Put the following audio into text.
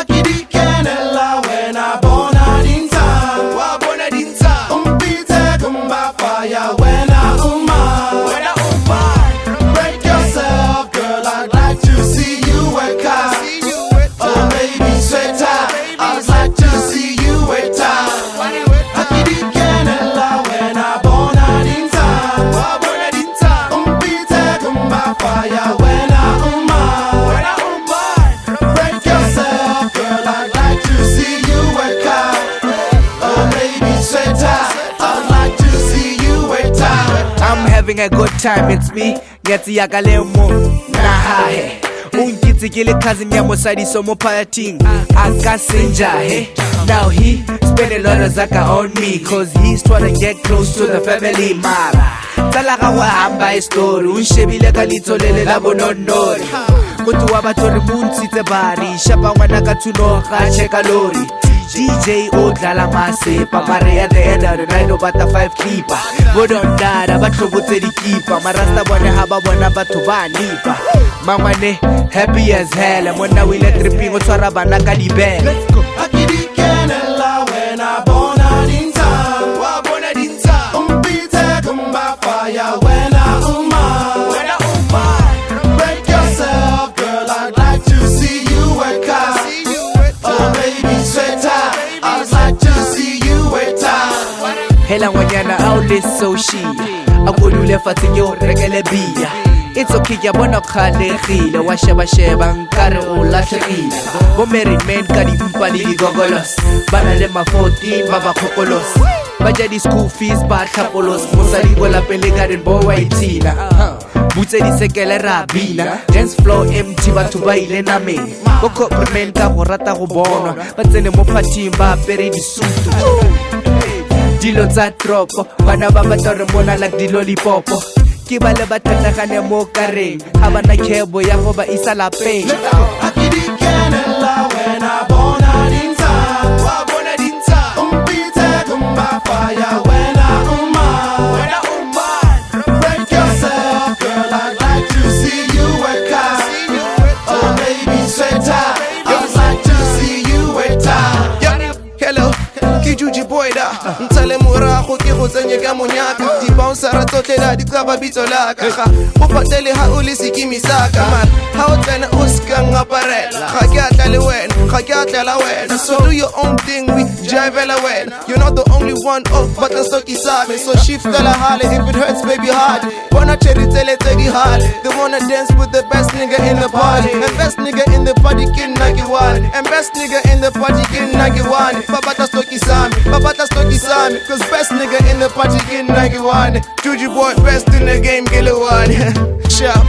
Akidikenela wena bona dinta wabona dinta umpite kumba fire wena uma break yourself girl I'd like to see you work out oh baby sweater I'd like to see you work out Akidikenela wena bona dinta wabona dinta umpite kumba fire wena uma break yourself girl I'd like to see you work out oh baby sweater I'd like to see you work out I'm having a good time, it's me, Nyati Yagalemo, Nahahe. Unkitsi kile cousin ya mosadi so mo partying Akasenja, hey. Now he spend a lot of zaka on me cause he's trying to get close to the family mara. Talaga wa hamba story, unshebile ka litolele la bononori. Mutu wa batori muntsi bari, shapa ngwana ka tunoga cheka lori. DJ odlala masepa mare at the end of the night obata 5 keeper bodondara batlobotse dikipa marasta bone ha ba bona batho ba nipa mangwane happy as hell monna wile tripping o tshwara bana ka dibele Akidikenela wena bona dinta wabona dinta umpite kumba fire wena uma break yourself girl I'd like to see you work out oh baby sweater I'd like to see you work out hela ngwanyana awle so she akolule fatseng yo rekele bia it's okay ya bona khalegile wa sheba sheba nkare o lahlekile bo married men ka di mpa le digogolos bana le ma 14 ba ba khokolos ba ja di school fees ba tlhapolos mosadi go la pele ka re bo waitina butse di sekele rabina dance floor empty batho ba ile na me go compliment ka go rata go bonwa ba tsene mo party ba pere di suit dilo tsa tropo bana ba batla re bona like di lollipop ke ba le bathatagane mo kareng ha bana khebo ya go ba isa lapeng Akidikenela wena bona dinta wabona dinta umpite kumba fire wena uma break yourself girl I'd like to see you work out oh baby sweater I'd like to see you work out Hello, ke Juji boy da Ntale morago ke go tsenye ka monyaka Di bouncera tsotlhe da di tsaba bitso la ka Ga go patele ha o le sekimi sa ka Man, ha o tsena o ska ngaparela Ga ke atla le wena, ga ke atla la wena So do your own thing, we jive la wena You're not the only one, oh, but the stock is me So shift la hale, if it hurts baby hard Bona cherry tele tegi hale They wanna dance with the best nigga in the party And best nigga in the party kin nagi one And best nigga in the party kin nagi one Babata stoki sami Cause best nigga in the party kin nagi one Juju boy best in the game, get one Shout